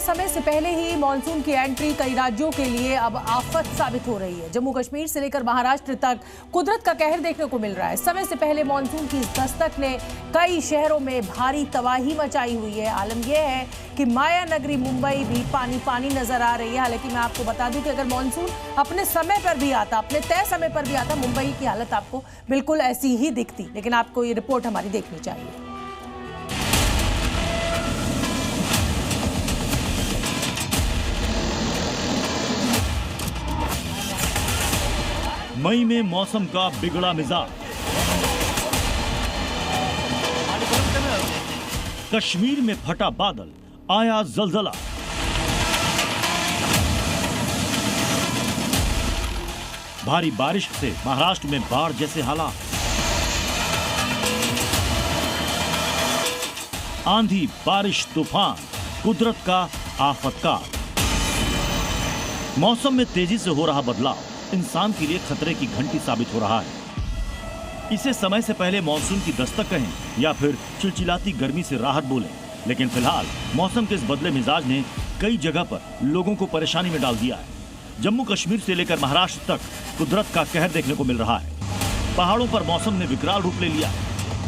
समय से पहले ही मानसून की एंट्री कई राज्यों के लिए अब आफत साबित हो रही है। जम्मू कश्मीर से लेकर महाराष्ट्र तक कुदरत का कहर देखने को मिल रहा है। समय से पहले मानसून की इस दस्तक ने कई शहरों में भारी तबाही मचाई हुई है। आलम यह है कि माया नगरी मुंबई भी पानी पानी नजर आ रही है। हालांकि मैं आपको बता दूं कि अगर मानसून अपने समय पर भी आता, अपने तय समय पर भी आता, मुंबई की हालत आपको बिल्कुल ऐसी ही दिखती। लेकिन आपको ये रिपोर्ट हमारी देखनी चाहिए। मई में मौसम का बिगड़ा मिजाज। कश्मीर में फटा बादल, आया जलजला। भारी बारिश से महाराष्ट्र में बाढ़ जैसे हालात। आंधी, बारिश, तूफान, कुदरत का आफतकाल। मौसम में तेजी से हो रहा बदलाव इंसान के लिए खतरे की घंटी साबित हो रहा है। इसे समय से पहले मानसून की दस्तक कहें या फिर चिलचिलाती गर्मी से राहत बोलें, लेकिन फिलहाल मौसम के इस बदले मिजाज ने कई जगह पर लोगों को परेशानी में डाल दिया है। जम्मू कश्मीर से लेकर महाराष्ट्र तक कुदरत का कहर देखने को मिल रहा है। पहाड़ों पर मौसम ने विकराल रूप ले लिया।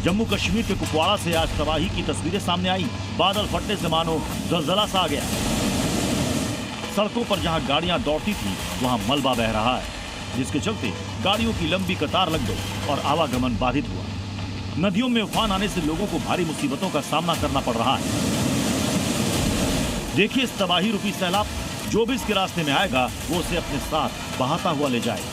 जम्मू कश्मीर के कुपवाड़ा से आज तबाही की तस्वीरें सामने आई। बादल फटने से मानो जलजला सा आ गया। सड़कों पर जहां गाड़ियां दौड़ती थी वहां मलबा बह रहा है, जिसके चलते गाड़ियों की लंबी कतार लग गई और आवागमन बाधित हुआ। नदियों में उफान आने से लोगों को भारी मुसीबतों का सामना करना पड़ रहा है। देखिए इस तबाही रूपी सैलाब, जो भी इसके रास्ते में आएगा वो उसे अपने साथ बहाता हुआ ले जाएगा।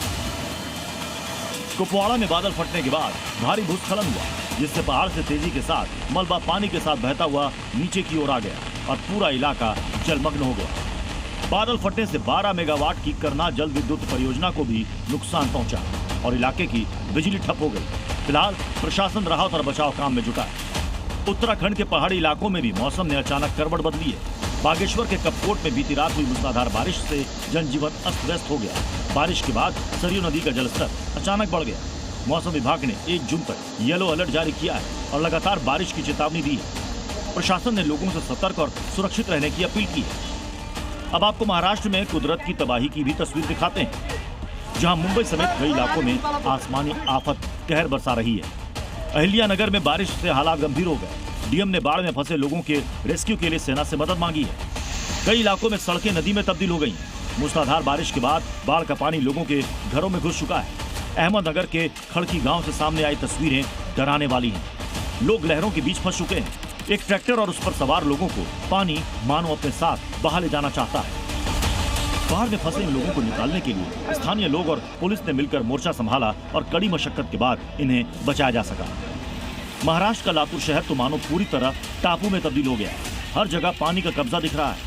कुपवाड़ा में बादल फटने के बाद भारी भूस्खलन हुआ, जिससे पहाड़ से तेजी के साथ मलबा पानी के साथ बहता हुआ नीचे की ओर आ गया और पूरा इलाका जलमग्न हो गया। बादल फटने से 12 मेगावाट की करना जल विद्युत परियोजना को भी नुकसान पहुंचा और इलाके की बिजली ठप हो गई। फिलहाल प्रशासन राहत और बचाव काम में जुटा है। उत्तराखंड के पहाड़ी इलाकों में भी मौसम ने अचानक करवट बदली है। बागेश्वर के कपकोट में बीती रात हुई मूसलाधार बारिश से जनजीवन अस्त व्यस्त हो गया। बारिश के बाद सरयू नदी का जलस्तर अचानक बढ़ गया। मौसम विभाग ने 1 जून तक येलो अलर्ट जारी किया है और लगातार बारिश की चेतावनी दी है। प्रशासन ने लोगों से सतर्क और सुरक्षित रहने की अपील की है। अब आपको महाराष्ट्र में कुदरत की तबाही की भी तस्वीर दिखाते हैं, जहां मुंबई समेत कई इलाकों में आसमानी आफत कहर बरसा रही है। अहिल्यानगर में बारिश से हालात गंभीर हो गए। डीएम ने बाढ़ में फंसे लोगों के रेस्क्यू के लिए सेना से मदद मांगी है। कई इलाकों में सड़कें नदी में तब्दील हो गई। मूसलाधार बारिश के बाद बाढ़ का पानी लोगों के घरों में घुस चुका है। अहमदनगर के खड़की गांव से सामने आई तस्वीरें डराने वाली हैं। लोग लहरों के बीच फंस चुके हैं। एक ट्रैक्टर और उस पर सवार लोगों को पानी मानो अपने साथ बहा ले जाना चाहता है। बाढ़ में फंसे इन लोगों को निकालने के लिए स्थानीय लोग और पुलिस ने मिलकर मोर्चा संभाला और कड़ी मशक्कत के बाद इन्हें बचाया जा सका। महाराष्ट्र का लातूर शहर तो मानो पूरी तरह टापू में तब्दील हो गया। हर जगह पानी का कब्जा दिख रहा है।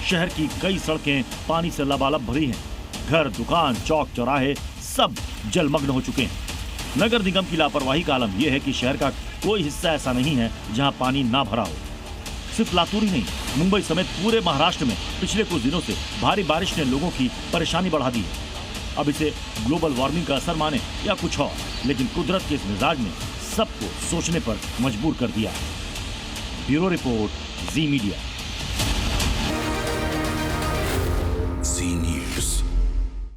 शहर की कई सड़कें पानी से लबालब भरी हैं। घर, दुकान, चौक, चौराहे सब जलमग्न हो चुके हैं। नगर निगम की लापरवाही का आलम यह है कि शहर का कोई हिस्सा ऐसा नहीं है जहां पानी ना भरा हो। सिर्फ लातूर ही नहीं, मुंबई समेत पूरे महाराष्ट्र में पिछले कुछ दिनों से भारी बारिश ने लोगों की परेशानी बढ़ा दी है। अब इसे ग्लोबल वार्मिंग का असर माने या कुछ और, लेकिन कुदरत के इस मिजाज ने सबको सोचने पर मजबूर कर दिया है। ब्यूरो रिपोर्ट, जी मीडिया।